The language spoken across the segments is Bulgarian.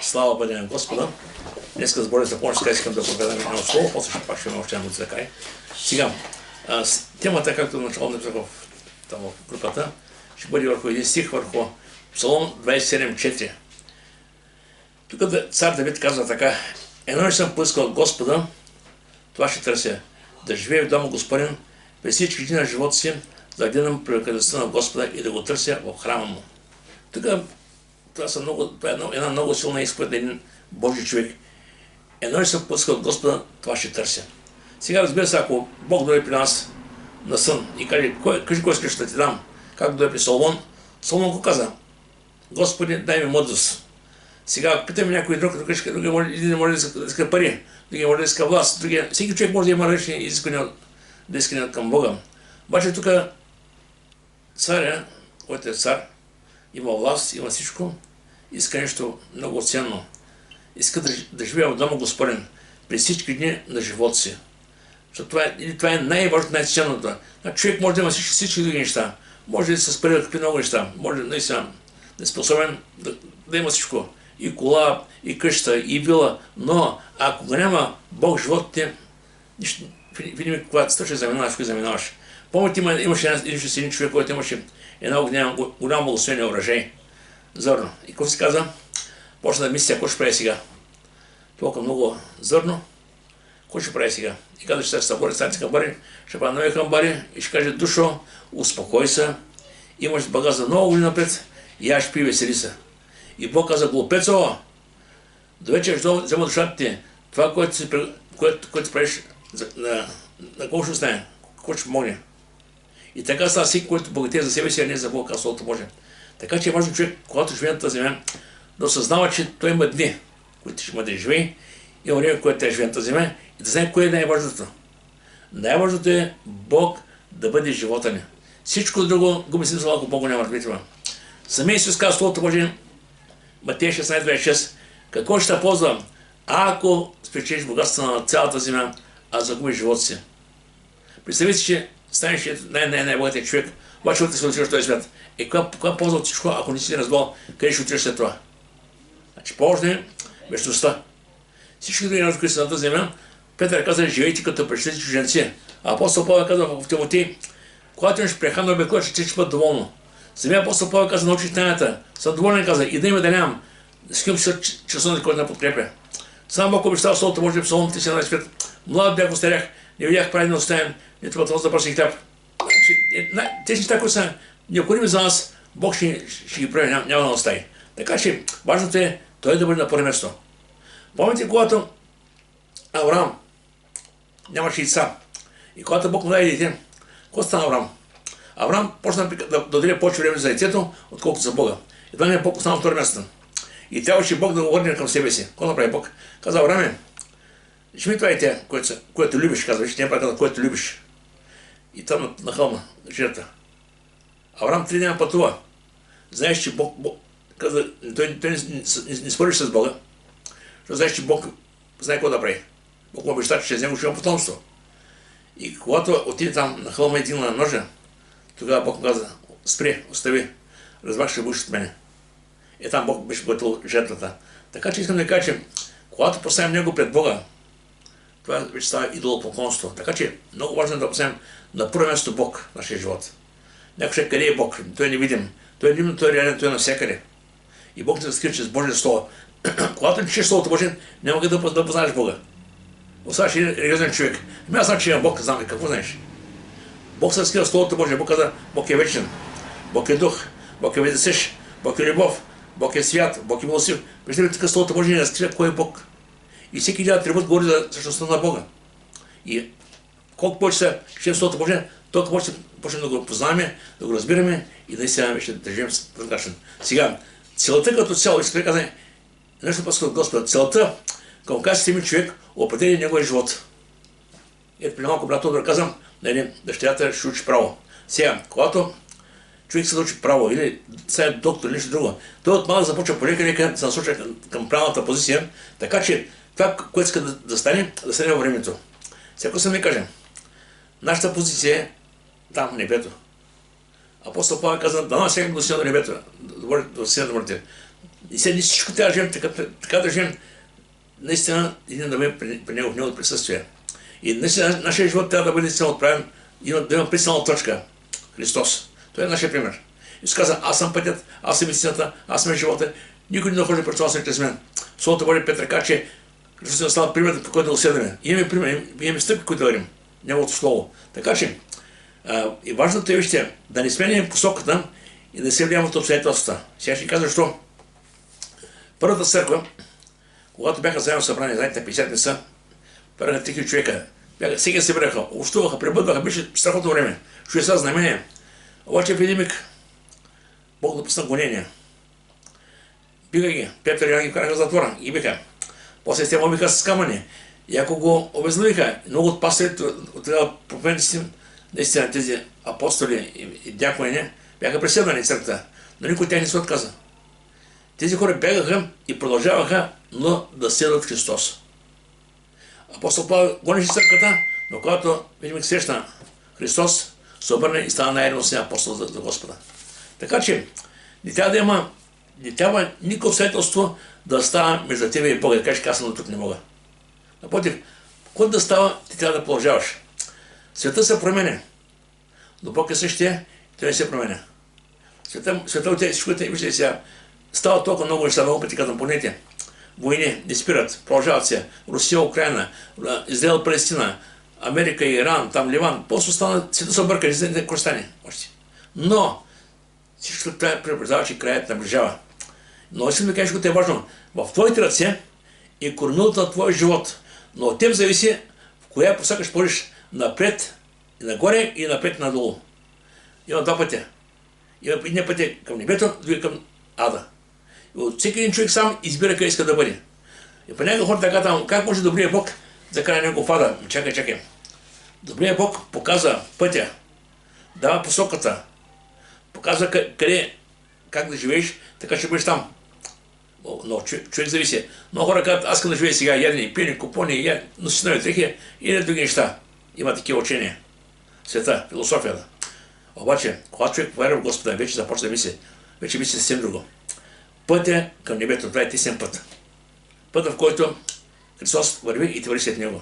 Слава бъде на Господа. Днеска с Божията помощ искам да проповядам едно слово, после ще пак ще имам още една да кажа. Сега, темата, както начало написах в групата, ще бъде върху един стих, върху Псалом 27:4. Тук цар Давид казва така: едно не съм поискал от Господа, това ще търся, да живея в дома Господен през всички дни на живота си, да гледам привлекателността на Господа и да го търся в храма му. Тук това е една много силна изповед на един Божий човек. Едно не съм поискал от Господа, това ще търся. Сега, разбира се, ако Бог дойде при нас на сън и каже, кажи кой искаш да ти дам, както дойде при Соломон, Соломон го каза: Господи, дай ми мъдрост. Сега питаме някой друг, един може да иска пари, другия може да иска власт, всеки човек може да има различни изисквания към Бога. Обаче тук царя, който е цар, има власт, има всичко, иска нещо много ценно. Иска да живее в дома Господен през всички дни на живота си. Защото това е най-важното, най-ценното. Човек може да има всички други неща. Може да се спре какви много неща. Може наистина да е способен да има всичко. И кола, и къща, и вила. Но ако го няма Бог в живота ти, видим когато ще заминаваш, кой заминаваш. Помните, имаше един човек, който имаше една голяма благословение урожай. Зърно. И какво си каза? Почна да мисли, какво ще прави сега. Толкова много зърно, какво ще прави сега? И каза, че ще се събори, станци камбари, ще прави нови камбари и ще каже: душо, успокой се, имаш бага за много години напред и аз ще пи, весели се. И Бог каза: глупецо, до вечер ще взема душата ти, това, което правиш, на колко ще остане, какво ще помогне. И така става всеки, който богатее за себе си, а не за Бог, колкото може. Така че е важно човек, когато живее на тази земя, да осъзнава, че той има дни, които ще има да живее, има време, което тя живее на тази земя, и да знае кое е най-важното. Най-важното е Бог да бъде живота ни. Всичко друго губи смисъл, ако Бог няма, разбирате ме. Самия Исус казва Словото Божие, Матея 16:26, какво ще ползва, ако спечелиш богатството на цялата земя, а загубиш живота си? Представете си, че станеш най-богатият човек, обаче утре се отиваш в този свят. Коя ползва от всичко, ако не си разбрал къде ще отидеш след това? Значи ползва е вечността. Всички други народи, които са на тази земя, Петър каза: живейте като пречисти чужденци. А апостол Павел каза в Тимотей: когато имаш прехрана обикола, ще ти бъде доволно. Самия апостол Павел каза: научи тайната. Съм доволен, каза, и да има да нямам. С ким ще часовник, който не подкрепя. Само Бог обещава Словото Божие в Псалом 31:5. Млад бях, остарях, не видях праведно оставен, нито пътвал за пръсен хляб. Тези неща, които са необходими за нас, Бог ще ги прави, няма да остави. Така че важното е той да бъде на първо място. Помните, когато Авраам нямаше деца и когато Бог му даде дете, какво стана Авраам? Авраам почна да даде повече време за детето, отколкото за Бога. И това не е Бог остана на второ място. И трябваше Бог да го върне към себе си. Какво направи Бог? Каза: Аврааме, ще ми това дете, което любиш, казва, вижте, не прави, което любиш. И там на хълма, жертва. Авраам 3 дни пътува. Знаеш, че Бог каза, той не спориш с Бога, защото знаеш, че Бог знае какво да прави. Бог му обеща, че ще вземе ще има потомство. И когато отиде там на хълма и дигна на ножа, тогава Бог му каза: спри, остави, разбрах, ще бъдеш от мене. Там Бог беше платил жертвата. Така че искам да кажа, че когато поставим Него пред Бога, това вече става идолопоклонство. Така че много важно е да поставим на първо място Бог в нашия живот. Някой ще: къде е Бог? Той е невидим. Той е невидим, той е реален, той е навсякъде. И Бог се разкрива чрез Божие Слово. Когато не чеш Словото Божие, няма как да познаеш Бога. Оставаш един религиозен човек. Аз знам, че има Бог, знам ли какво знаеш. Бог се разкрива Словото Божие. Бог каза: Бог е вечен, Бог е дух, Бог е ведесеш, Бог е любов, Бог е свят, Бог е милостив. Виждате ли, така Словото Божие не разкрива кой е Бог. И всеки един атрибут говори за същността на Бога. И колко повече се четем Словото Божие, толкова повече почнем да го познаваме, да го разбираме и наистина вече да живеем с разгашен. Сега, целта като цяло, ще казваме нещо по-скоро от Господа. Целта, към как се човек, определи неговия живот. Ето при малко брат Тодор казвам, дъщерята ще учи право. Сега, когато човек се да учи право или сега е доктор или нещо друго, той от малък започва полека да се насочва към правилната позиция, така че това, което иска да стане във времето. Всяко съм ви кажем, нашата позиция е там в небето. Апостол Павел каза: дано всеки го сина до небето, до сина да мъртви. И сега всичко трябва да живеем така да живеем наистина един да бъде при неговото присъствие. И наистина нашия живот трябва да бъде наистина отправен и да има присъдна точка. Христос. Той е нашия пример. И се каза, аз съм пътят, аз съм истината, аз съм живота. Никой не дохожда пред това с мен. Словото Божие Петър каза, че Христос е става пример, по който да следваме. Имаме пример, имаме стъпки, които да вървим. Неговото слово. Така че, и важното е, вижте, да не сменим посоката и да се влияем от обстоятелствата. Сега ще кажа, защо. Първата църква, когато бяха заедно събрани, знаете, 50 са, бяха 3000 човека. Всеки се събираха, общуваха, пребъдваха, беше страхотно време. Чудеса, знамения. Обаче в един миг Бог допусна гонения. Биха ги, Петър и Йоан ги вкараха в затвора и биха. После с тях обиха с камъни. И ако го обезловиха, много от пасторите, от проповедниците, наистина тези апостоли и дякони бяха преследвани в църквата, но никой от тях не се отказа. Тези хора бягаха и продължаваха, но да следват Христос. Апостол Павел гонеше църквата, но когато видим срещна Христос, се обърне и стана най-ревностният апостол за Господа. Така че не трябва никакво обстоятелство да става между тебе и Бога, да кажеш, аз съм тук не мога. Напротив, когато да става, ти трябва да продължаваш. Света се променя, но Бог е същия, той не се променя. Света от тези всичко, вижте сега, става толкова много неща, много пъти казвам, помните. Войни не спират, продължават се. Русия, Украина, Израел, Палестина, Америка, Иран, там Ливан. После стана, света се обърка, не знае какво стане. Но всичко това предупреждава, че краят наближава. Но искам да кажа, което е важно. В твоите ръце е кормилото на твоя живот. Но от теб зависи в коя посока ще ходиш напред и нагоре и напред и надолу. Има два пътя. Има един път е към небето, други към ада. И от всеки един човек сам избира къде иска да бъде. И понякога хората казват, как може добрият Бог да кара някого в ада? Чакай. Добрият Бог показва пътя, дава посоката, показва как да живееш, така ще бъдеш там. Но човек зависи. Много хора казват, аз искам да живея сега, ядени, пиени, купони, носи нови дрехи и не други неща. Има такива учения. Света, философията. Обаче, когато човек повярва в Господа, вече започва да мисли, вече мисли съвсем друго. Пътя към небето, това е тесен път. Пътът, в който Христос върви и те върви след него.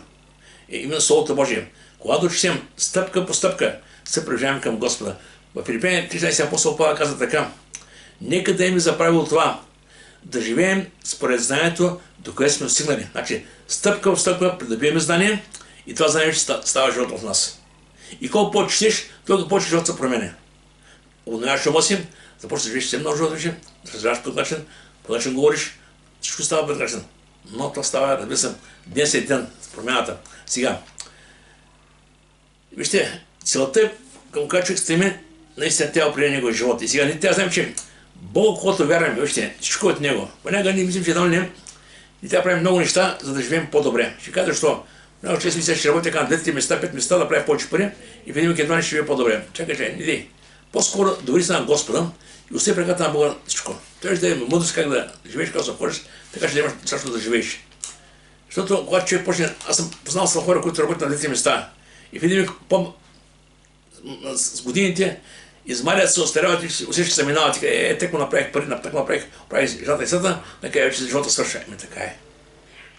И именно Словото Божие. Когато четем стъпка по стъпка, се приближаваме към Господа. В Филипени 13 апостол Павел каза така: нека да им заправило това, да живеем според знанието, до което сме стигнали. Значи, стъпка по стъпка придобиваме знание и това знание ще става живот в нас. И колко по-четеш, толкова повече живот се променя. Обновяваш ума си, започваш да живееш съвсем много живот вече, да разбираш по начин говориш, всичко става по начин. Но това става, разбира се, ден след ден, промяната. Сега, вижте, целта е, към която човек стреми, наистина тя определя неговия живот. И сега ние трябва да знаем, че Бог, когато вярваме, вижте, всичко е от Него. Понякога ние мислим, че едно не, и трябва да правим много неща, за да живеем по-добре. Ще кажа защо. Много често мисля, ще работя на 2-3 места, 5 места, да правя повече пари и в един век едва не ще живее по-добре. Чакай, не иди. По-скоро довери се на Господа и остави преката на Бога всичко. Той ще даде мъдрост как да живееш, как да ходиш, така ще да имаш също да живееш. Защото когато човек почне, аз съм познал с хора, които работят на 2-3 места и в един век с годините измарят се, остаряват и усещат, че се минават. Теко направих пари, теко направих жената и съда, така вече живота свърша. Така е.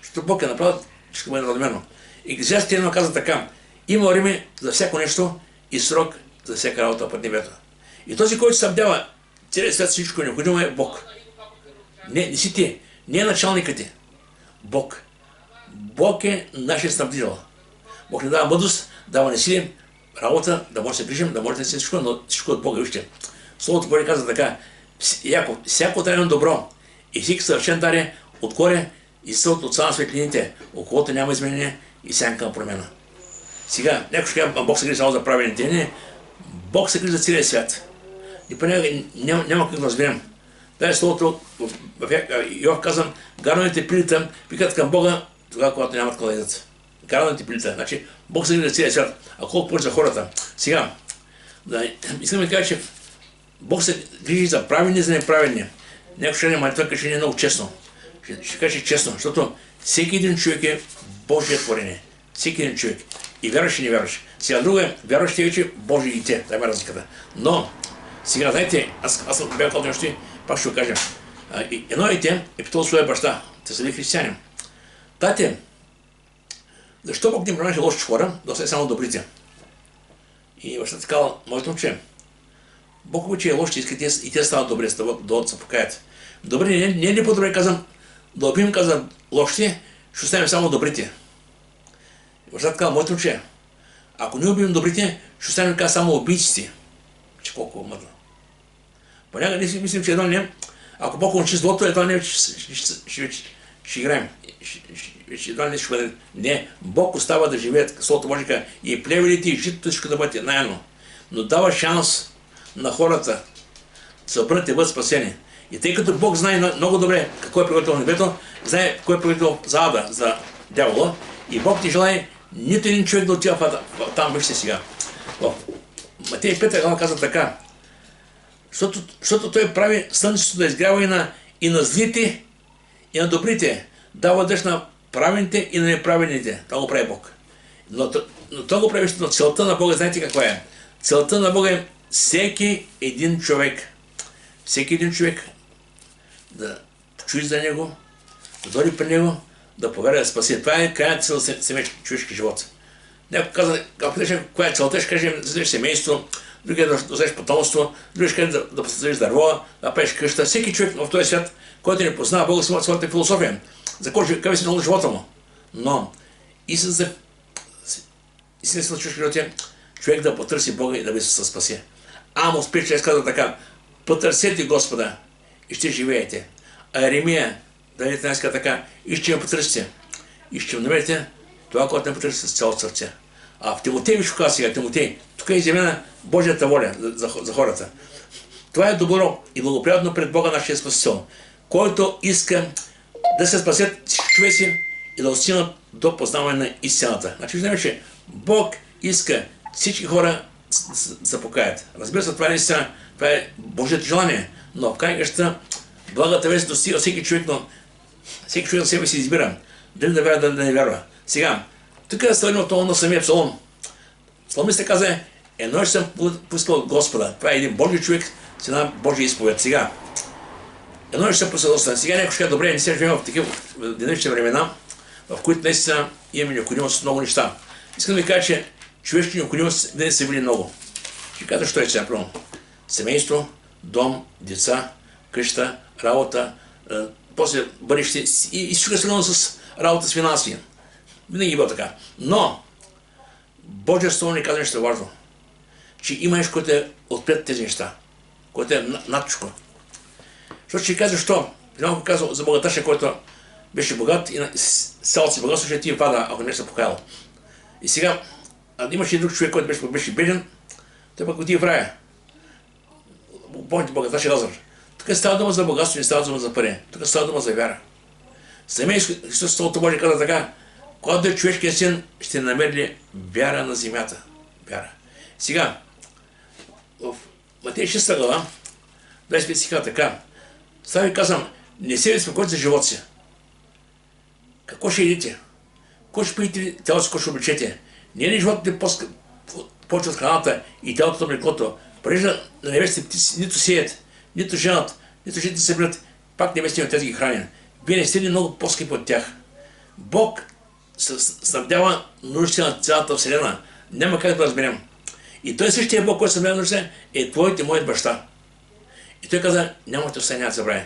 Защото Бог е направил, ще бъде надмерно. И Екклесиастите едно казва така: има време за всяко нещо и срок за всяка работа под небето. И този, който съмнява целият свят, всичко необходимо е Бог. Не си ти, не е началникът ти. Бог. Бог е нашия снабдител. Бог ни дава мъдрост, дава ни сили, работа, да може да се грижим, да може да се всичко, но всичко от Бога. Вижте, Словото Божие казва така: Яков, всяко тайно добро и всеки съвършен дар е отгоре и съд от на светлините, околото няма изменение и сянка на промена. Сега, някой ще казва, Бог се грижи само за правените. Не, Бог се грижи за целия свят. И понякога няма как да разберем. Дай Словото, в Йов казвам, гараните прилита викат към Бога тогава, когато нямат къде да идат. Гараните прилита. Значи, Бог се грижи за целия свят, а колко повече за хората. Сега, искам да кажа, че Бог се грижи за правилни и за неправилни. Някой ще не, това каже не е много честно. Ще кажа честно, защото всеки един човек е Божие творение. Всеки един човек. И вярваш и не вярваш. Сега друго е, вярваш вече Божие дете. Това е разликата. Но, сега, знаете, аз съм бях казал нещо, пак ще го кажа. Едно дете е питало своя баща, те са били християни. Тате, защо Бог не премахне лошите хора, да остави само добрите? И бащата ти казал, моето момче, Бог обича лошите, искат и те стават добре, да се покаят. Добре, не е ли по-добре казвам, да обим казвам лошите, ще оставим само добрите. И бащата казал, моето момче, ако не убием добрите, ще оставим само убийците. Че колко мъдно. Понякога не си мислим, че едно не, ако Бог учи злото, едно не ще играем. Едва не ще бъде. Не, Бог остава да живеят, словото Божие казва, и плевелите, и житото ще да бъде наедно. Но дава шанс на хората да се обърнат и бъдат спасени. И тъй като Бог знае много добре какво е приготвил небето, знае какво е приготвил за ада, за дявола, и Бог ти желае нито един човек да отива там, вижте сега. В Матей 5 глава казва така, защото той прави слънцето да изгрява и на злите, и на добрите, дава дъжд на правените и на неправените. Това го прави Бог. Но това го прави, но целта на Бога, знаете каква е? Целта на Бога е всеки един човек да чуи за него, да дойде при него, да повярва да спаси. Това е крайната цел за човешки живот. Някой каза, ако кажеш коя е целта, ще кажем да създадеш семейство, другия да създадеш потомство, другия ще каже да създадеш дърво, да правиш къща. Всеки човек в този свят, който не познава Бога, си има своята философия. За какъв си на живота му. Но истината на човешки живот е човек да потърси Бога и да ви се спаси. Амос 5:6 казва така, потърсете Господа и ще живеете. А Еремия 9:13 казва така, и ще ме потърсите и ще намерите това, което не потърсите с цялото сърце. А в Тимотей виж казва сега, Тимотей, тук е изявена Божията воля за хората. Това е добро и благоприятно пред Бога нашия Спасител, който иска да се спасят всички човеци и да достигнат до познаване на истината. Значи виждаме, че Бог иска всички хора да се покаят. Разбира се, това е истина, това е Божието желание, но в крайна къща благата вест достига всеки човек, но всеки човек за себе си избира дали да вярва, дали да не вярва. Сега, тук е следното на самия псалом. Псалмистът каза, едно ще съм поискал от Господа. Това е един Божий човек с една Божия изповед. Сега, едно ще съм посъдълстван. Сега някой ще каже, добре, не се живеем в такива динамични времена, в които наистина имаме необходимост от много неща. Искам да ви кажа, че човешки необходимост не са били много. Ще кажа, що е сега, например. Семейство, дом, деца, къща, работа, после бъдеще и всичко е свързано с работа с финанси. Винаги е било така. Но Божия слово ни казва нещо важно. Че има нещо, което е отпред тези неща. Което е надчко. Защото ще кажа, защо? Примерно казва за богаташа, който беше богат и цялото си богатство ще ти пада, ако не се покаял. И сега, имаше и друг човек, който беше беден, той пък отива в рая. Помните богаташа Лазар. Тук става дума за богатство, не става дума за пари. Тук става дума за вяра. Самия Христос Словото Божие каза така, когато е човешкият син, ще намери вяра на земята. Вяра. Сега, в Матей 6 глава, 25 стиха така, сега ви казвам, не се безпокойте за живота си. Какво ще едите? Какво ще пиете, тялото си, какво ще облечете? Не е ли животът е повече от храната и тялото от млекото? Прежда на небесните птици нито сеят, нито женат, нито жените се събират, пак небесните тези ги хранят. Вие не сте ли много по-скъпи от тях? Бог снабдява нуждите на цялата вселена. Няма как да разберем. И той същия Бог, който снабдява нуждите, е твоят и моят баща. И той каза, нямате оставя, няма да забрави.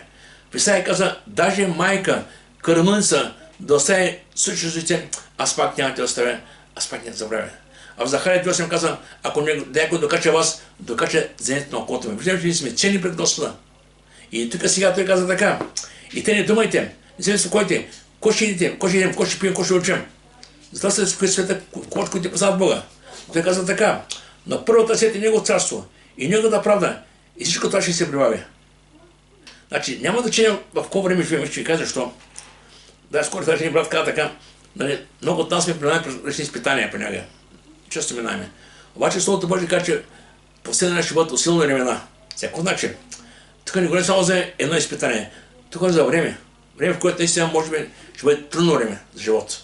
В Исаия каза, даже майка, кърмънца, да остави същите, аз пак няма да оставя, аз пак няма да забравя. А в Захария 8 каза, ако някой докача вас, докача зените на окото ми. Виждаме, че ние сме ценни пред Господа. И тук сега той каза така, и те не думайте, не се безпокойте, кой ще идете, кой ще идем, кой ще пием, кой ще учим. Затова се безпокои света, които те познават Бога. Той каза така, на първо търсете Негово царство и Неговата правда и всичко това ще се прибави. Значи, няма значение в какво време живеем, ще ви кажа защо. Да, скоро тази брат каза така, нали, много от нас сме преминали през различни изпитания понякога. Често минаваме. Обаче Словото Божие казва, че последния ще бъдат усилни времена. Всяко значи. Тук не говорим само за едно изпитание. Тук е за време. Време, в което наистина може би ще бъде трудно време за живот.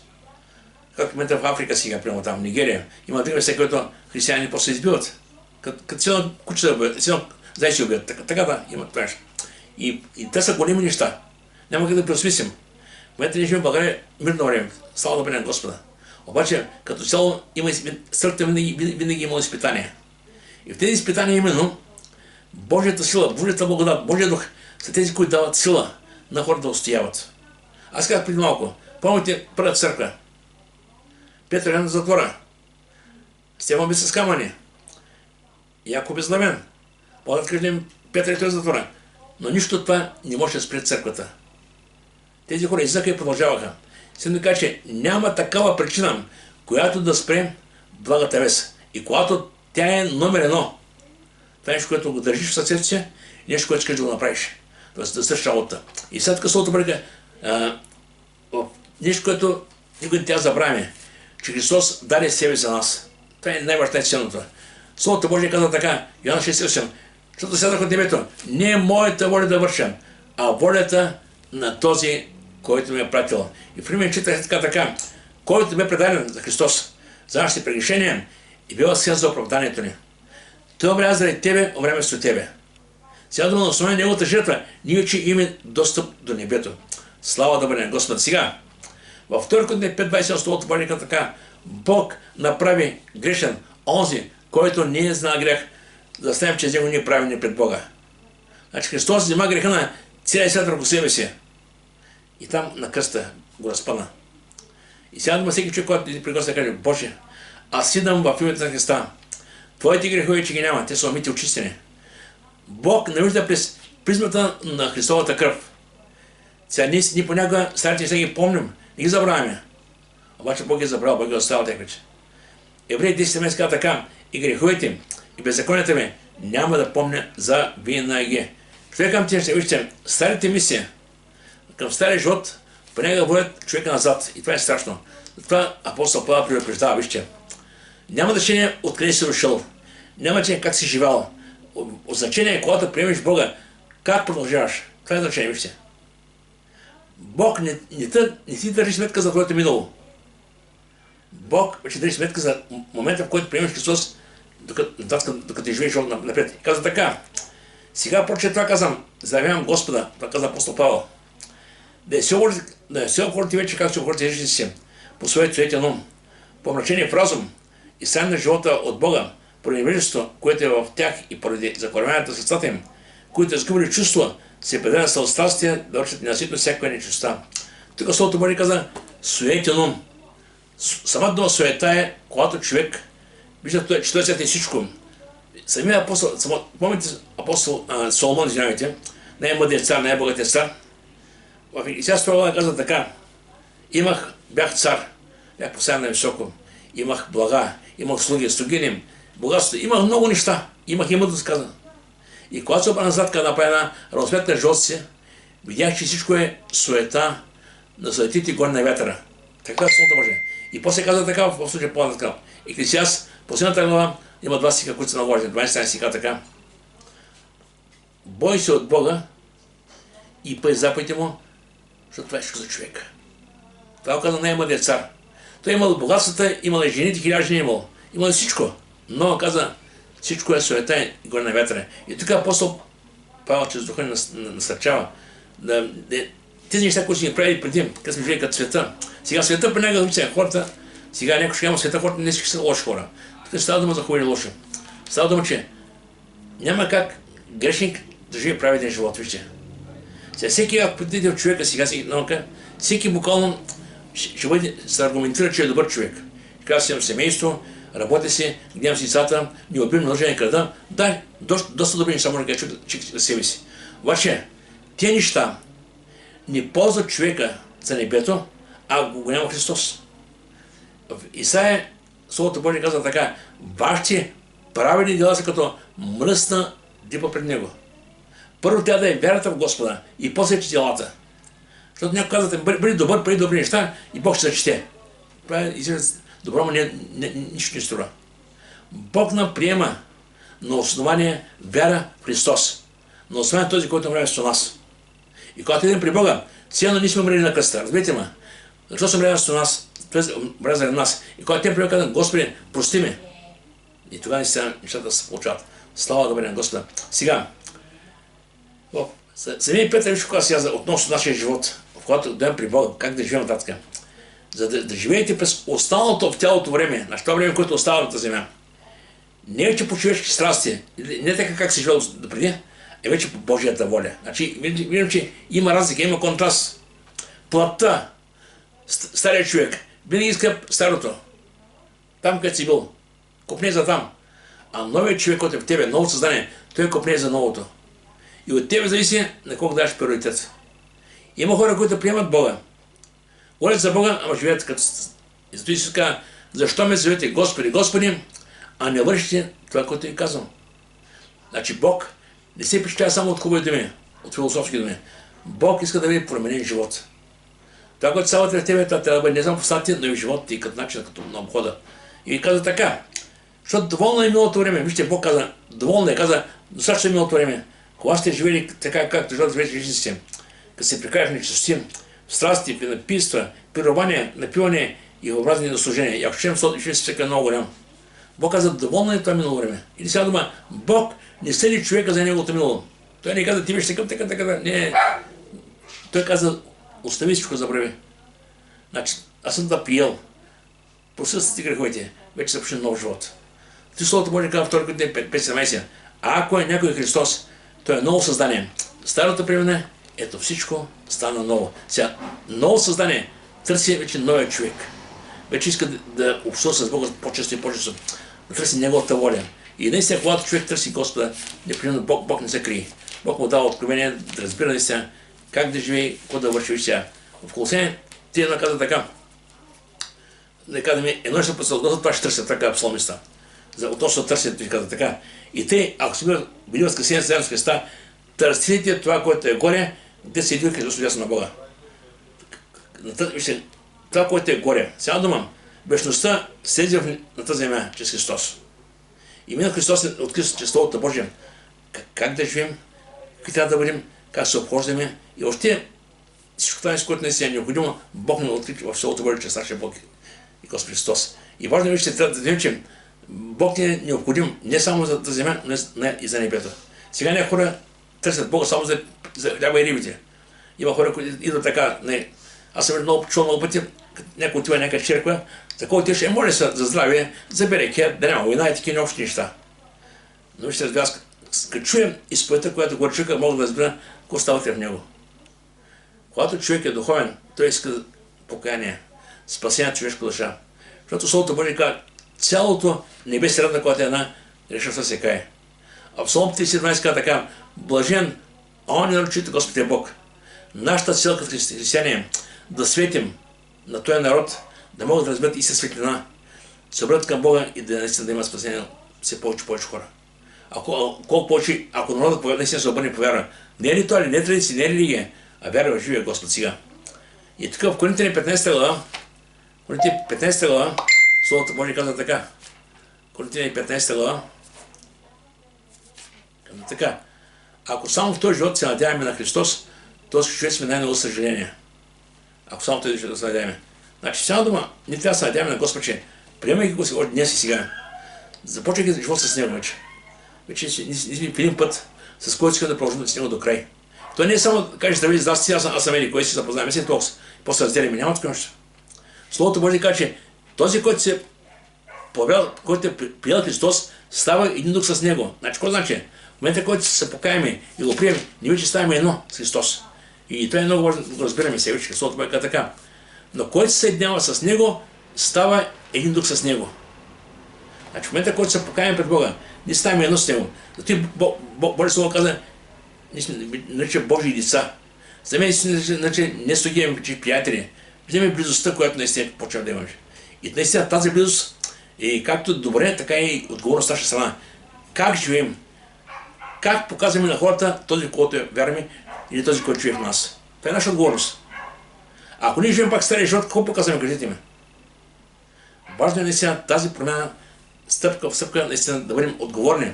Както в момента в Африка сега, прямо там, в Нигерия, има други места, които християни после избиват. Като цяло куче да убият, цяло зайци убият. Така да, има това нещо. И те са големи неща. Няма как да преосмислим. В момента ние живеем в България мирно време. Слава добре на Господа. Обаче, като цяло, сърцето винаги имало изпитания. И в тези изпитания именно Божията сила, Божията благодат, Божия дух са тези, които дават сила на хората да устояват. Аз казах преди малко, помните първата църква. Петър е на затвора. Стефан би с камъни. Яков е зламен. Подат кажем, Петър е той затвора. Но нищо от това не може да спре църквата. Тези хора излизаха и продължаваха. Съм да кажа, че няма такава причина, която да спре благата вест. И когато тя е номер едно, това е нещо, което го държиш в сърцето си, нещо, което искаш да го направиш. Тоест да свършиш работа. И след като Словото Божие, нещо, което никой не тя забравяме, че Христос даде себе за нас. Това е най-важното и ценното. Словото Божие казва така, Йоанна 6:8, защото седнах от небето, не е моята воля да вършам, а волята на този, който ме е пратил. И в Римляни читах така, който ме е предаден за Христос, за нашите прегрешения и бива син за оправданието ни. Той умря заради тебе, умряме с тебе. Сега дума на основание на неговата жертва, ние че имаме достъп до небето. Слава да бъде на Господа. Сега, във 2 Коринтияни 5:27 Словото Божие казва така, Бог направи грешен онзи, който не е знал грех, да знаем, че с него ние правим пред Бога. Значи Христос взема греха на целия свят върху себе си. И там на кръста го разпъна. И сега дума всеки човек, който иде при Господа, да каже, Боже, аз идам в името на Христа. Твоите грехове, че ги няма, те са омити очистени. Бог не вижда през призмата на Христовата кръв. Сега ние понякога старите неща ги помним, не ги забравяме. Обаче Бог ги забрал, Бог ги оставил тях вече. Евреи 10 месеца казва така, и греховете, и беззаконията ми няма да помня за винаги. Човек към тия ще вижте, старите мисии, към стария живот, понякога водят човека назад. И това е страшно. Затова апостол Павел предупреждава, вижте. Няма значение откъде си дошъл. Няма значение как си живял. Значение е, когато приемеш Бога, как продължаваш. Това е значение, вижте. Бог не ти държи сметка за твоето минало. Бог ще държи сметка за момента, в който приемеш Христос, докато живееш напред. И казва така. Сега проче това казвам, заявявам Господа, това казва апостол Павел. Да се охорите вече, както се охорите ежедневно си, по своето цветен ум, по мрачение в разум и страни на живота от Бога, поради невежеството, което е в тях и поради закореняването на сърцата им, които изгубили чувства, се предадат с страстие да вършат ненаситно всякаква нечистота. Тук Словото Божие каза суетен ум. Самата дума суета е, когато човек вижда, че той свят е всичко. Самият апостол, помните апостол Соломон, извинявайте, най-мъдрият цар, най-богатият цар, в Исаия глава казва така, бях цар, бях поставен на високо, имах блага, имах слугини, богатство, имах много неща, имах и мъдрост, каза. И когато се обърна назад, като направи една разсветна живота си, видях, че всичко е суета на суетите горе на вятъра. Така е Словото Божие. И после казва така, в случай по-нататък. Екклесиаст, последната глава, има два стиха, които са наложени. 12 стиха така. Бой се от Бога и пъй заповедите му, защото това е за човека. Това каза най-мъдрият цар. Той имал богатствата, имал и жените, 1000 жени имал. Имал всичко. Но каза, всичко е суета и горе на вятъра. И тук апостол Павел чрез духа ни насърчава. Тези неща, които си ги правили преди, като сме жили като света. Сега света понякога хората, сега някой ще няма света, хората не са лоши хора. Тук става дума за хубави и лоши. Става дума, че няма как грешник да живее праведен живот, вижте. Сега всеки, ако подойде от човека, сега си наука, всеки буквално ще бъде, се аргументира, че е добър човек. Ще казва, си имам семейство, работя си, гледам си децата, не обирам, не лъжа, не крада. Да, доста добри неща може да кажа за себе си. Обаче, тези неща не ползват човека за небето, а го няма Христос. В Исаия Словото Божие казва така, вашите праведни дела са като мръсна дипа пред Него. Първо тя да е вярата в Господа и после че делата. Защото някой казвате, бъди добър, прави добри неща и Бог ще зачете. Добро, но нищо не струва. Бог нам приема на основание вяра в Христос. На основание този, който умря с нас. И когато идем при Бога, силно ние сме умрели на кръста. Разберете ме. Защо съм умрял с нас? Той умря заради нас. И когато те при казват, Господи, прости ме. И тогава нещата се получават. Слава да бъде на Господа. Сега, в Самия Петър виж кога каза относно нашия живот, в когато дойдем при Бога, как да живеем нататък. За да живеете през останалото в цялото време, на това време, което остава на тази земя. Не вече по човешки страсти, не така как се живел допреди, е вече по Божията воля. Значи, виждам, че има разлика, има контраст. Плътта, старият човек, винаги иска старото. Там, където си бил. Копне за там. А новият човек, който е в тебе, ново създание, той копне за новото. И от тебе зависи на колко даваш приоритет. Има хора, които приемат Бога. Говорят за Бога, ама живеят като... И зато Исус казва, защо ме зовете Господи, Господи, а не вършите това, което ви казвам. Значи Бог не се впечатлява само от хубави думи, от философски думи. Бог иска да ви промени живот. Това, което става в тебе, това трябва да бъде не само в статия, но и в живота ти, като начин, като на обхода. И каза така, защото доволно е миналото време. Вижте, Бог каза, доволно е, каза, достатъчно е миналото време. Кога сте живели така, както живеят вече личниците, като се прекарах нечистоти, в страсти, при напийства, при робание, напиване и образни наслужения. И ако ще се всека много голям. Бог каза, доволно е това минало време. Или сега дума, Бог не съди човека за неговото минало. Той не каза, ти виж така. Не. Той каза, остави всичко, забрави. Значи, аз съм да приел. Прости ти греховете, вече са почти нов живот. Ти Словото Божие казва в 2 Коринтияни 5:17. А ако е някой Христос, той е ново създание. Старото време, ето всичко стана ново. Сега, ново създание търси вече новия човек. Вече иска да общува с Бога по-често и по-често. Да търси Неговата воля. И наистина, когато човек търси Господа, непременно Бог не се крие. Бог му дава откровение да разбира наистина как да живее, какво да върши сега. В Колосяни ти каза така. Да казвам, едно ще относно това ще търсят, така псалмиста. Относно търсят, ви каза така. И те, ако си били възкресени заедно с Христа, търсите това, което е горе, те се идват Христос ясно на Бога. Това, което е горе. Сега думам, вечността слезе на тази земя чрез Христос. И мина Христос открил чрез Словото Божие. Как да живеем, какви трябва да бъдем, как се обхождаме. И още всичко това, с което не си е необходимо, Бог ни открил в Словото Божие чрез нашия Бог и Господ Христос. И важно е, че трябва да видим, че Бог ни е необходим не само за тази земя, но и за небето. Сега някои хора търсят Бога само за хляба и рибите. Има хора, които идват така. Не. Аз съм чул много пъти, някой отива някаква черква, за който ще моля се за здраве, за берекет, да няма война и такива общи неща. Но ще разбира, като чуем изповедта, която го човека, мога да разбира какво става в него. Когато човек е духовен, той иска покаяние, спасение на човешка душа. Защото Словото Божие казва, цялото небе се радва, когато една решава се кае. А в Псалом 17 казва така, блажен, он не наричайте Господ е Бог. Нашата цел като християни е да светим на този народ, да могат да разберат и със светлина, се обрат към Бога и да наистина да има спасение все повече хора. Колко повече, ако народът наистина се обърне по вяра, не е ли това, не е традиция, не е религия, а вяра в живия Господ сега. И така в Коринтияни 15 глава, Коринтияни 15 глава, Словото Божие казва така. Коринтияни 15 глава, казва така. Ако само в този живот се надяваме на Христос, то ще сме най-много съжаление. Ако само този живот се надяваме. Значи, цяла дума, ние трябва да се надяваме на Господ, че приемайки го от днес и сега, започвайки живот с Него вече. Вече ние сме в един път, с който искаме да продължим с Него до край. Това не е само да кажеш, здравей, здрасти, аз съм Ели, кой си запознаем, си толкова, после разделяме, няма такова нещо. Словото Божие казва, че този, който се появял, който е приел Христос, става един дух с Него. Значи, какво значи? В момента, който се покаяме и го приемем, ние вече ставаме едно с Христос. И това е много важно да го разбираме сега, че Словото Божие казва така. Но който се съединява с Него, става един дух с Него. Значи, в момента, който се покаяме пред Бога, ние ставаме едно с Него. Зато Божие Слово каза, ние сме нарича Божии деца. За мен си не стогиваме приятели. Вземе близостта, която наистина почваме да имаме. И наистина тази близост е както добре, така и отговорност наша страна. Как живеем? Как показваме на хората този, който вярваме или този, който живее в нас? Това е наша отговорност. Ако ние живеем пак стария живот, какво показваме кажете ми? Важно е наистина тази промяна, стъпка в стъпка, наистина да бъдем отговорни.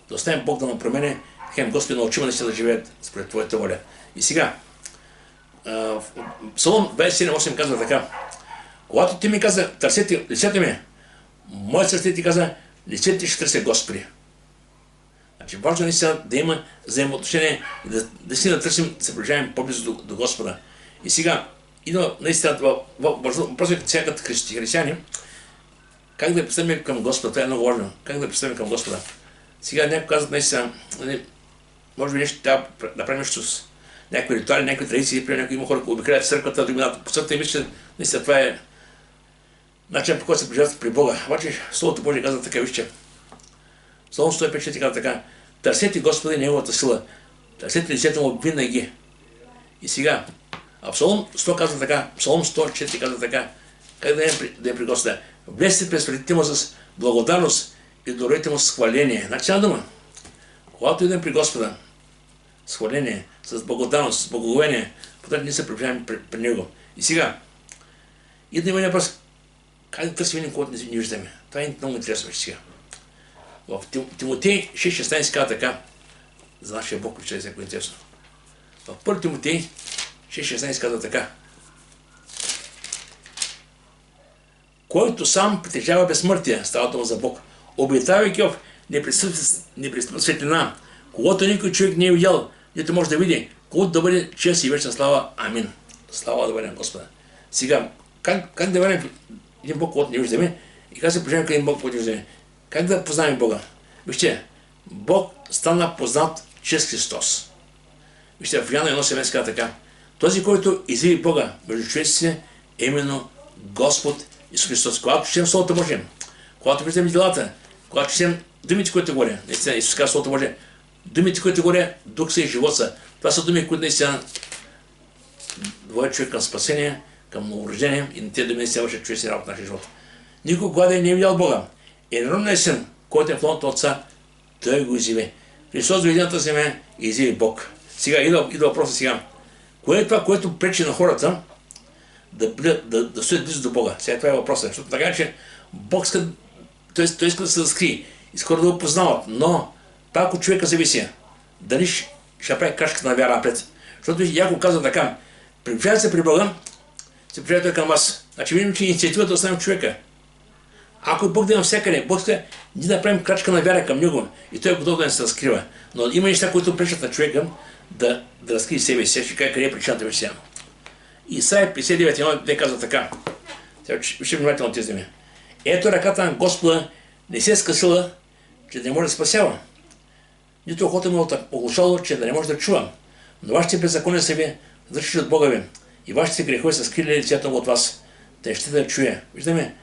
Да оставим Бог да нам промени, хем Господи научи ме наистина да живеят според Твоята воля. И сега, Псалом 27:8 казва така. Когато ти ми каза, търсете лицето ми, моят сърце ти каза, лицето ти ще търся Господи. Значи важно е наистина да има взаимоотношение и да си търсим, да се приближаваме по-близо до Господа. И сега, идва наистина въпросът е сега като християни, как да пристъпим към Господа, това е много важно. Как да пристъпим към Господа. Сега някой казват наистина, може би нещо трябва да правим нещо с някакви ритуали, някакви традиции, при някои има хора, които обикалят църквата, да минат по църквата и мисля, че наистина това е начин, по който се приближават при Бога. Обаче Словото Божие казва така, вижте. Псалом 105 казва така: търсете Господа и Неговата сила, търсете лицето му винаги. И сега, а Псалом 100 казва така, Псалом 104 казва така, как да е при Господа. Влезте през вратите му с благодарност и доройте му с хваление. Значи една дума. Когато идем при Господа с хваление, с благодарност, с благоговение, потом ние се приближаваме при Него. И сега, идва има въпрос, как да търсим един, когато не виждаме. Това е много интересно сега. В Тимотей 6.16 казва така, за нашия Бог, че е всяко интересно. В 1 Тимотей 6.16 казва така: който сам притежава безсмъртие, става дума за Бог, обитавайки в непристъпна светлина, когато никой човек не е видял, нито може да види, когато да бъде чест и вечна слава. Амин. Слава да бъде на Господа. Сега, как да бъдем един Бог, който не виждаме, и как се приближаваме към един Бог, който не виждаме? Как да познаем Бога? Вижте, Бог стана познат чрез Христос. Вижте, в Йоанна 1.7 казва така: този, който изяви Бога между човеците, е именно Господ Исус Христос. Когато четем Словото Божие, когато виждаме делата, когато четем думите, които говоря, наистина Исус казва Словото Божие, думите, които говоря, дух са и живот са. Това са думи, които наистина водят човек към спасение, към новорождение, и на тези думи наистина вършат човек си работа в нашия живот. Никой, когато не е видял Бога, единородният Син, който е в лоното Отца, той го изяви. Христос до едината земя и изяви Бог. Сега идва въпроса сега. Кое е това, което пречи на хората да стоят близо до Бога? Сега това е въпросът. Защото така, че Бог иска, той иска да се разкрие, иска да го познават, но пак от човека зависи дали ще прави крачката на вяра напред. Защото Яков казва така: приближава се при Бога, се приближава той към вас. Значи видим, че инициативата оставим човека. Ако Бог да има всякъде, Бог иска ние да правим крачка на вяра към Него и той е готов да не се разкрива. Но има неща, които пречат на човека да разкрие себе си. Ще кажа къде е причината вече сега. Исаия 59.1 казва така. Вижте внимателно тези думи. Ето ръката на Господа не се е скъсила, че да не може да спасява. Нито охота му е оглушало, че да не може да чува. Но вашите беззакония са ви зръчили от Бога ви и вашите грехове са скрили лицето му от вас. Те ще да чуе. Виждаме,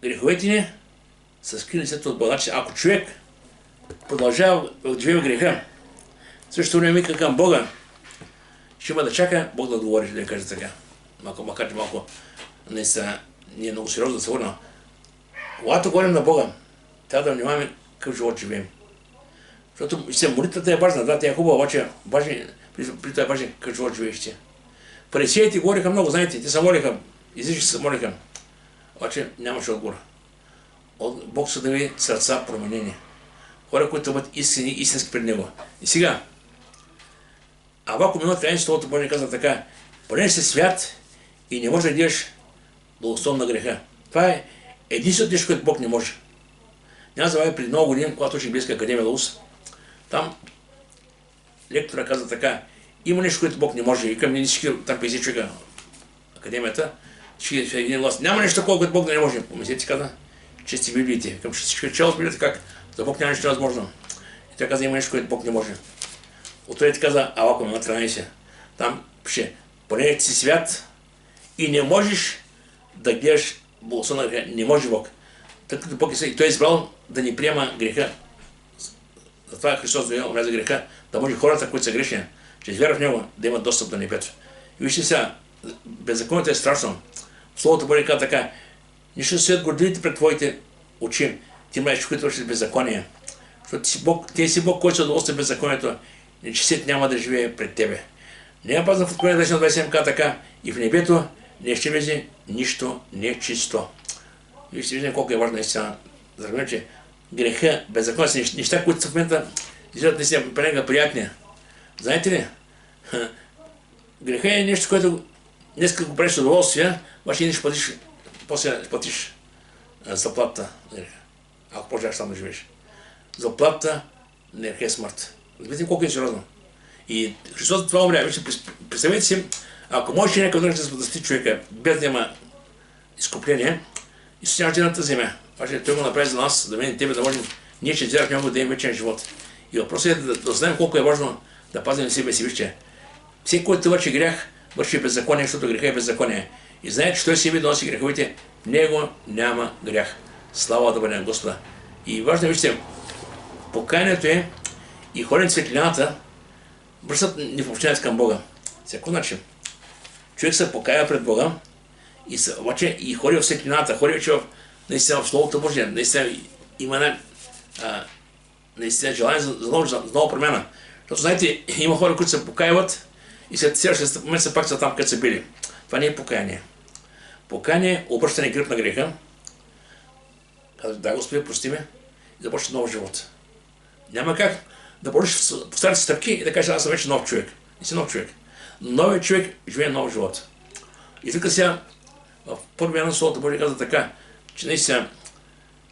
греховете ни са скрили лицето от Бога. Значи, ако човек продължава да живее в греха, също време вика към Бога, ще има да чака Бог да отговори, да каже така. Макар че малко не е много сериозно да се върна. Когато говорим на Бога, трябва да внимаваме какъв живот живеем. Защото молитвата е важна, да, тя е хубава, обаче при това е важен какъв живот живееш ти. Фарисеите говориха много, знаете, те се молиха, излишно се молиха, обаче нямаше отговор. Бог се даде сърца променени. Хора, които бъдат истински пред Него. И сега, Авакум 1.13 Словото Божие казва така: понеже си свят и не можеш да идеш благословен на греха. Това е единственото нещо, което Бог не може. Няма забравя преди много години, когато учи Библейска академия Лаус, там лектора каза така: има нещо, което Бог не може. И към ние всички там 50 човека академията, всички един глас: няма нещо такова, което Бог да не може. Помислете, каза, че сте Библиите. Към всички чел с Библията как за Бог няма нещо невъзможно. И той каза: има нещо, което Бог не може. Отведете каза Авакум 1.13. Там пише: понеже си свят и не можеш да гледаш благословен на греха. Не може Бог. Тъй като Бог и той е избрал да ни приема греха. Затова Христос дойде умря за греха, да може хората, които са грешни, чрез вяра в Него, да имат достъп до небето. И вижте сега, беззаконието е страшно. Словото Божие казва така: нищо свет гордилите пред твоите очи, ти мразиш, които вършат беззаконие. Защото ти си Бог, който се удоволства беззаконието, нечистият няма да живее пред тебе. Не е пазна в Откровение 27 казва така: и в небето не ще влезе нищо нечисто. И ще виждаме колко е важно наистина. За да че греха, беззаконие са неща, които в момента изглеждат наистина пренега приятни. Знаете ли? Греха е нещо, което днес го правиш с удоволствие, обаче не ще платиш, после платиш заплата. Ако пожелаш там да живееш. Заплата на греха е смърт. Разбирате колко е сериозно. И Христос за това умря. Представете си, ако може някой да спасти човека, без да има изкупление, Исус няма на тази земя. Той го направи за нас, да мен и тебе, да можем ние ще вярваме в него да имаме вечен живот. И въпросът е да знаем колко е важно да пазим себе си. Вижте, всеки, който върши грях, върши беззаконие, защото греха е беззаконие. И знае, че той себе да носи греховете, в него няма грях. Слава да бъде на Господа. И важно е, вижте, покаянието е и ходене светлината, връщат ни в общението към Бога. Всяко начин. Човек се покая пред Бога и обаче и ходи в светлината, ходи вече наистина в Словото Божие, наистина има наистина желание за нова промяна. Защото, знаете, има хора, които се покаяват и след следващия момент са пак са там, където са били. Това не е покаяние. Покаяние е обръщане гръб на греха. Казваш, да, Господи, прости ме и започне нов живот. Няма как да продължиш в старите стъпки и да кажеш, аз съм вече нов човек. Не си нов човек. Новият човек живее нов живот. И тук сега, в първия на Словото Божие казва така, че наистина,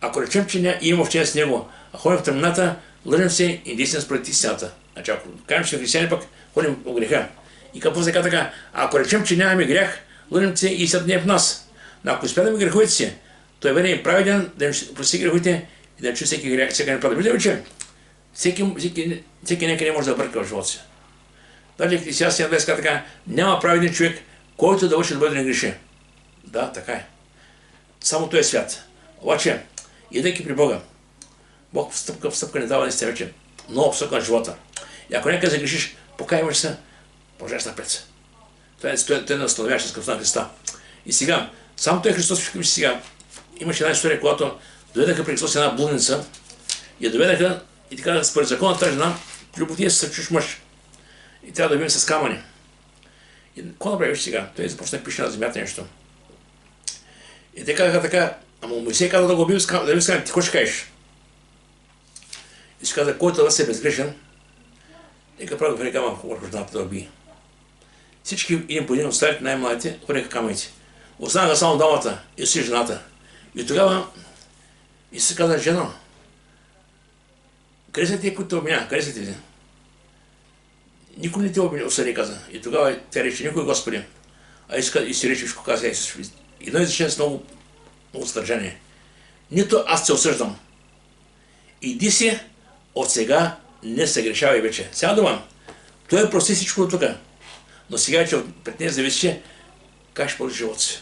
ако речем, че има общение с него, а ходим в тъмнината, лъжем се и действаме според истината. Значи, ако кажем, че сме християни, пък ходим по греха. И какво се казва така, ако речем, че нямаме грях, лъжем се и истината не е в нас. Но ако изпадаме греховете си, той е верен и праведен да ни прости греховете и да не чуе всеки грях, всеки неправда. Виждаме, че всеки някъде не може да бърка в живота си. Даже Екклесиастия 20 казва така, няма праведен човек, който да върши да бъде не греши. Да, така е. Само той е свят. Обаче, идейки при Бога, Бог в стъпка не дава наистина вече много посока на живота. И ако някъде загрешиш, покаиваш се, продължаваш напред. Това е да установяваш с кръвта на Христа. И сега, само той Христос, виж сега, имаше една история, когато доведаха при Христос една блудница и я доведаха и така според закона тази жена, любовия се съчуш мъж. И трябва да видим с камъни. И какво направиш сега? Той започна да пише на земята нещо. И те казаха така, ама Моисей каза да го убил с камъни, ти какво ще кажеш? И си каза, който да се е безгрешен, нека прави да хвърли камън върху жената да убие. Всички един по един от старите, най-младите, хвърляха камъните. Останаха само двамата, Исус и жената. И тогава Исус каза, жена, къде са те, които те обвиняха? Къде са те? Никой не те осъди, каза. И тогава тя рече, никой Господи. И си рече, вишко каза Исус. Едно изречение с много съдържание. Нито аз те осъждам. Иди си, от сега не се грешавай вече. Сега дума, той прости всичко от тук. Но сега вече пред нея зависи как ще продължи живота си.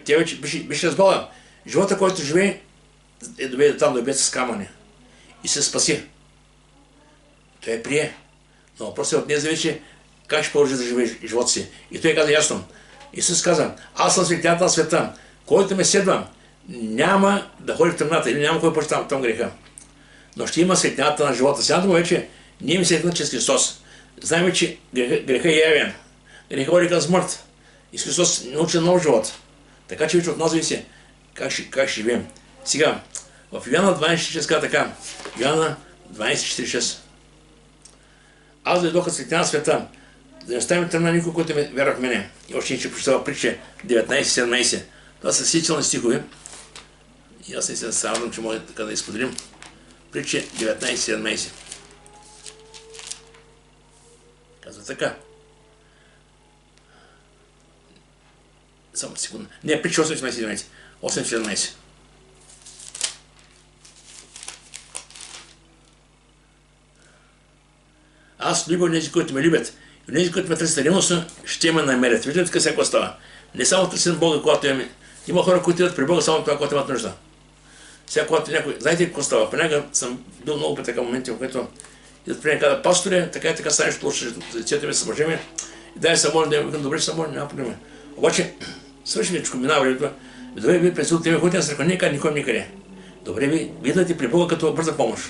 Тя вече беше разбрала. Живота, който живее, е доведе там да бе с камъни. И се спаси. Той е прие. Но въпросът от нея зависи как ще продължи да живее живота си. И той каза ясно. Исус каза, аз съм светлината на света. Който ме следва, няма да ходи в тъмната или няма кой почти там греха. Но ще има светлината на живота. Сега дума вече, ние ми светлина чрез Христос. Знаем, че греха е явен. Греха води към смърт. И с Христос научи нов живот. Така че вече от нас зависи как ще живеем. Сега, в Йоанна 12.6 казва така. Йоанна 12.46. Аз дойдох от светлина на света, да не оставим тъмна никой, който вярва в мене. И още ще прочитава притча 19-17. Това са силни стихове. И аз не се радвам, че може така да изподелим. Притча 19-17. Казва така. Само секунда. Не, притча 8-17. 8-17. Аз любя онези, които ме любят. И онези, които ме търсят ревностно, ще ме намерят. Виждате така всяко става. Не само търсим Бога, когато имаме. Има хора, които идват при Бога само това, когато имат нужда. Сега, когато някой... Знаете какво става? Понякога съм бил много при така моменти, в които идват при някакъв пасторе, така и така станеш лошо, децата ми се мъжеме. И дай се моля, да викам, добре, ще се моля, няма проблема. Обаче, свърши вече, минава времето. Добре, ви пресилите ми, ходите на църква, никой никъде. Добре, ви идвате при Бога като бърза помощ.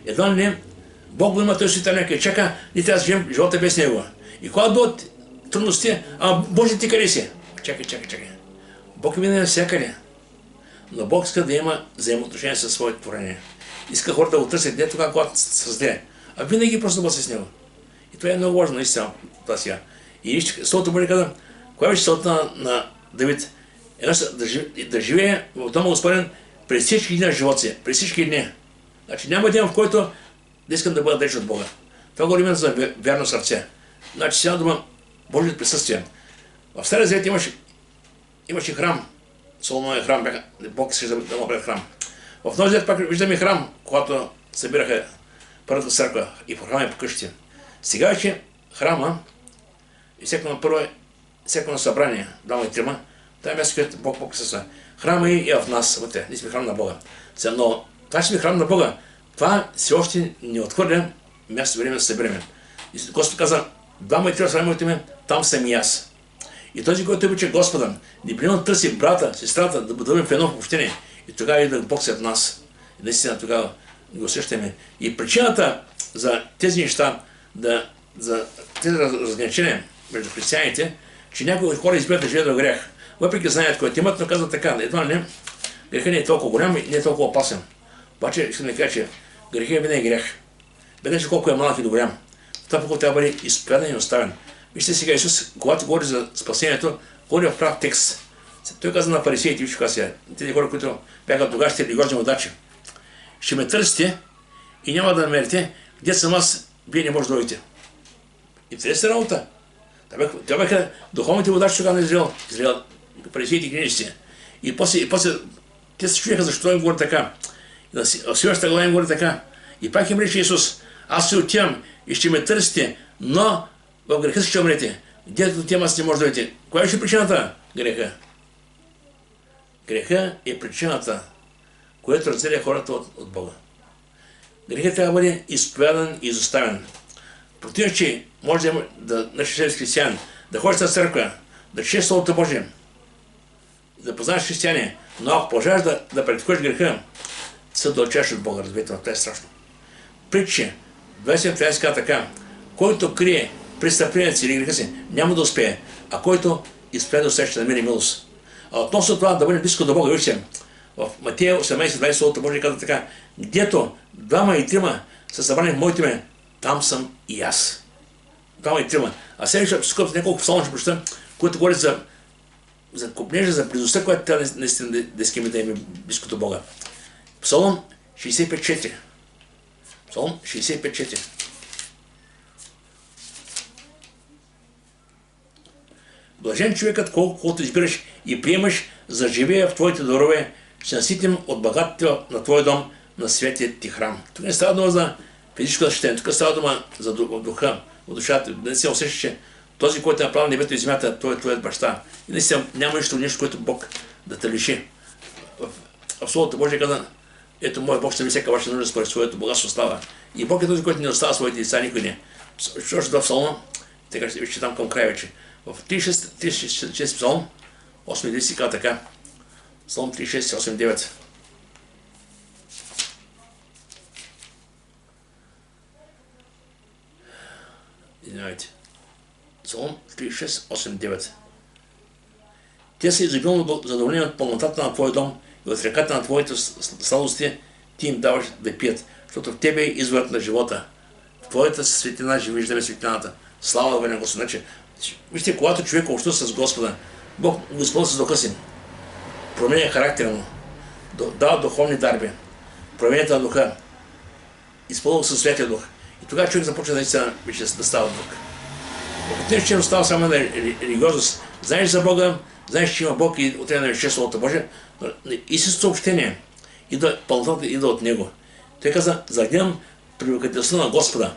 Едва ли не, Бог го има, той си там някъде чака, и трябва да живеем живота без него. И когато дойдат трудности, Боже, ти къде си? Чакай. Бог винаги е навсякъде. Но Бог иска да има взаимоотношение със своето творение. Иска хората да го търсят не тогава, когато се създаде, а винаги просто да бъде с него. И това е много важно, наистина, това сега. И вижте, Словото Божие каза, коя беше целта на Давид? Да живее в дома Господен през всички дни на живота си, през всички дни. Значи няма ден, в който да искам да бъда далеч от Бога. Това говори именно за вярно сърце. Значи сега дума Божието присъствие. В Стария Завет имаше храм. Соломоновия храм, Бог искаше да му прави храм. В Новия Завет пак виждаме храм, когато събираха първата църква и по храма и по къщите. Сега вече храма и всяко на събрание, двама и трима, това е място, където Бог присъства. Храма и в нас, вътре. Ние сме храм на Бога. Но това, че сме храм на Бога, това все още не отхвърля място време да се събереме. И Господ каза, двама и трима са моите име, там съм и аз. И този, който обича Господа, непременно търси брата, сестрата, да бъдем в едно общение. И тогава идва Бог след нас. И наистина тогава го усещаме. И причината за тези неща, за тези разграничения между християните, че някои хора избират да живеят в грях. Въпреки знаят, който имат, но казват така, едва не, грехът не е толкова голям и не е толкова опасен. Обаче, искам да кажа, че грехът винаги е грех. Без колко е малък и голям. Това пък трябва да бъде изповядан и оставен. Вижте сега Исус, когато говори за спасението, говори в прав текст. Той каза на фарисеите, вижте сега, тези хора, които бяха тогашните религиозни водачи. Ще ме търсите и няма да намерите, где съм аз, вие не може да дойдете. Интересна работа. Това бяха духовните водачи тогава на Израел, фарисеите и книжниците. И после те се чуеха защо им говори така. В следващата глава им говори така. И пак им рече Исус, аз се отивам и ще ме търсите, но в греха си ще умрете. Дето тема си не може да дойдете. Коя е причината? Греха. Греха е причината, която разделя хората от Бога. Грехът трябва да бъде изповядан и изоставен. Противно, че може да наши християн, да ходиш на църква, да четеш Словото Божие, да познаеш християни, но ако продължаваш да практикуваш греха, се отдалечаваш от Бога, разбирате, това е страшно. Притчи, 20 казва така, който крие престъплението си или греха си, няма да успее, а който изпее да усеща да намери милост. А относно това да бъде близко до Бога, вижте, в Матея 18:20 Словото Божие казва така, гдето двама и трима са събрани в моите име, там съм и аз. Двама и трима. А сега ще скъпят няколко псалма ще прочета, които говорят за купнежа, за близостта, която трябва наистина да искаме да имаме близко до Бога. Псалом 65:4. Псалом 65:4. Блажен човекът, колкото избираш и приемаш, за живея в твоите дарове, ще наситим от богатите на твой дом, на светият ти храм. Тук не става дума за физическо защитение, тук става дума за духа, от душата. Да не се усещаш, че този, който е направил небето и земята, той е твоят баща. И наистина няма нещо, което Бог да те лиши. В Словото Божие каза, ето моят Бог ще ви всяка ваша нужда според своето богатство слава. И Бог е този, който не остава своите деца, никой не. Защото в Псалма, така ще вижте там към края вече. В 36 Псалм, 8 си казва така. Псалм 36, 8, 9. Извинявайте. Псалм 36, 8, 9. Те са изобилно задоволени от пълнотата на твой дом и от реката на твоите сладости ти им даваш да пият, защото в тебе е изворът на живота. В твоята светлина ще виждаме светлината. Слава да на Господа. Значи, вижте, когато човек общува с Господа, Бог го изпълни с духа си, променя характера му, дава духовни дарби, променята на духа, изпълни със Светия Дух. И тогава човек започва наистина да става Бог. Ако не че остава само на религиозност, знаеш за Бога, знаеш, че има Бог и от една вещество Словото Божие, но истинското съобщение пълнотата идва от Него. Той каза, за да гледам привлекателността на Господа.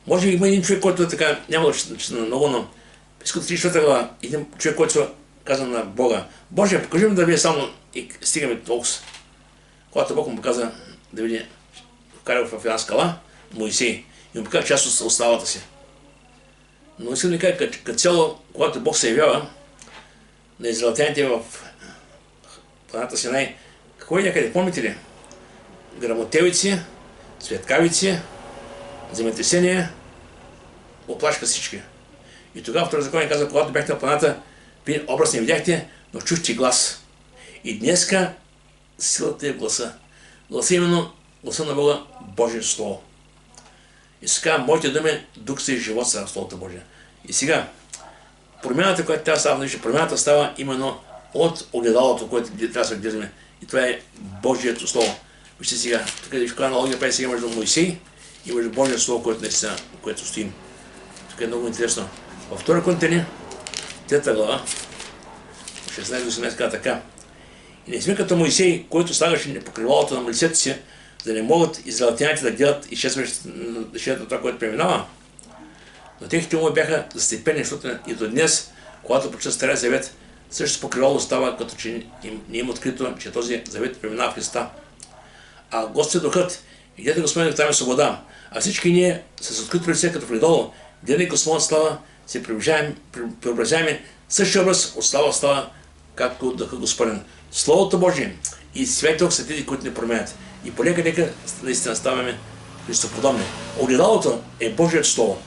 Може би има един човек, който е така, няма да чета много, но искам 34 глава, един човек, който каза на Бога, Боже, покажи ми да вие само и стигаме толкова. Когато Бог му показа да види, вкара в една скала, Моисей, и му показа част от славата си. Но искам да кажа, като цяло, когато Бог се явява на израелтяните в планата Синай, какво е някъде, помните ли? Грамотевици, светкавици, земетресения, оплашка всички. И тогава втори закон каза, когато бяхте на планата, вие образ не видяхте, но чухте глас. И днеска силата е в гласа. Гласа е именно гласа на Бога, Божие Слово. И сега, моите думи, дух са и живот са в Словото Божие. И сега, промяната, която трябва да става, промяната става именно от огледалото, което трябва да се гледаме. И това е Божието Слово. Вижте сега, тук виж каква аналогия прави сега между Моисей и между Божието Слово, което наистина, което стоим. Тук е много интересно. Във втора Коринтяни, 3 глава, 16-18 казва така. И не сме като Моисей, който слагаше покривалото на лицето си, за да не могат израелтяните да гледат и шестват това, което преминава. Но техните умове бяха застепени, защото и до днес, когато почва Стария завет, също покривало става, като че не им открито, че този завет преминава в Христа. А Господ Духът, идете Господне да даваме свобода, а всички ние с открито лице като вледоло, гледайки Господна слава, се преобразяваме същия образ от слава в слава, както Духа Господен. Словото Божие и Святия са тези, които ни променят. И полека наистина ставаме Христоподобни. Огледалото е Божието Слово.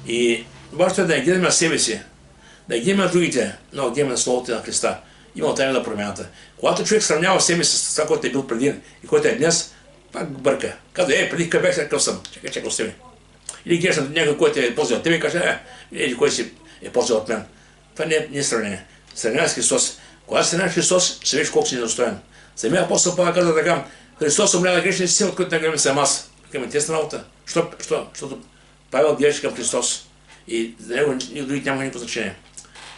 И важното е да не гледаме на себе си, да не гледаме на другите, но да гледаме на Словото на Христа. Има тайна да промяната. Когато човек сравнява себе си с това, което е бил преди и което е днес, пак бърка. Казва, преди къде бях, такъв съм. Чакай, остави. Или гледаш на някой, който е по-зел от тебе и каже, кой си е по-зел от мен. Това не е сравнение. Сравнение с Христос. Когато сравняваш Христос, се виж колко си недостоен. Самия апостол Павел казва така, Христос умря на грешни си, от които не гледаме съм аз. Към интересна работа. Защото Павел гледаше към Христос и за него другите няма никакво значение.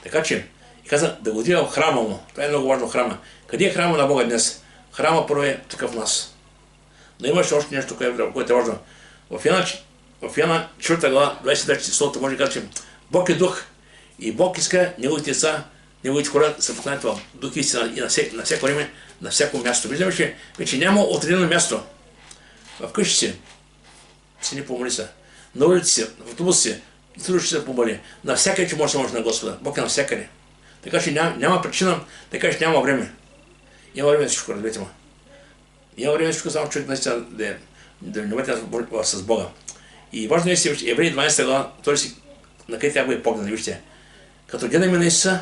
Така че, и каза да го отида в храма му. Това е много важно храма. Къде е храма на Бога днес? Храма първо е такъв в нас. Но имаше още нещо, което е важно. В Йоанна 4 глава, 23 числото може да каже, че Бог е дух и Бог иска неговите деца, неговите хора да се покланят в дух и истина и на всяко време, на всяко място. Виждаме, че вече няма отредено място. В къщи си не помоли се. На улици си, в автобус си, трудно се помоли. Навсякъде, че може да се може на Господа. Бог е навсякъде. Така че няма причина да кажеш няма време. Има време всичко, разберете му. Има време всичко, само човек наистина да внимателно с Бога. И важно е, че Евреи 12 глава, той си на къде тя го е поглед, вижте. Като гледаме на Исуса,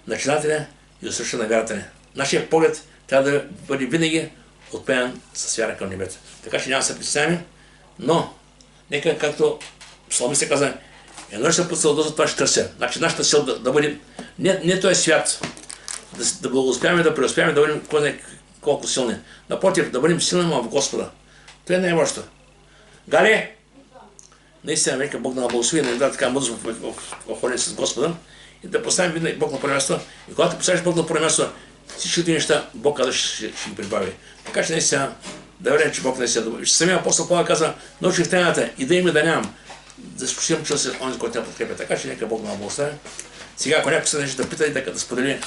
начинателя и довършителя на вярата ни. Нашия поглед трябва да бъде винаги отпеян с вяра към небето. Така че няма да се притесняваме, но нека, както псалмистът каза, едно ще се подсъл за това ще търся. Значи нашата сила да бъде не този свят, да благоуспяваме, да преуспяваме, да бъдем колко силни. Напротив, да бъдем силни в Господа. Това е най-важното. Галя, наистина нека Бог да благослови, да ни даде така мъдрост в ходене с Господа и да поставим винаги Бог на първо място. И когато поставиш Бог на първо място, всички неща Бог каза ще ги прибави. Така че наистина да верим, че Бог наистина. Самия апостол Павел каза, научих тайната и да има да нямам. Да спустим чрез онзи, който не подкрепя. Така че нека Бог да благослови. Сега, ако някой се нещо да пита и да сподели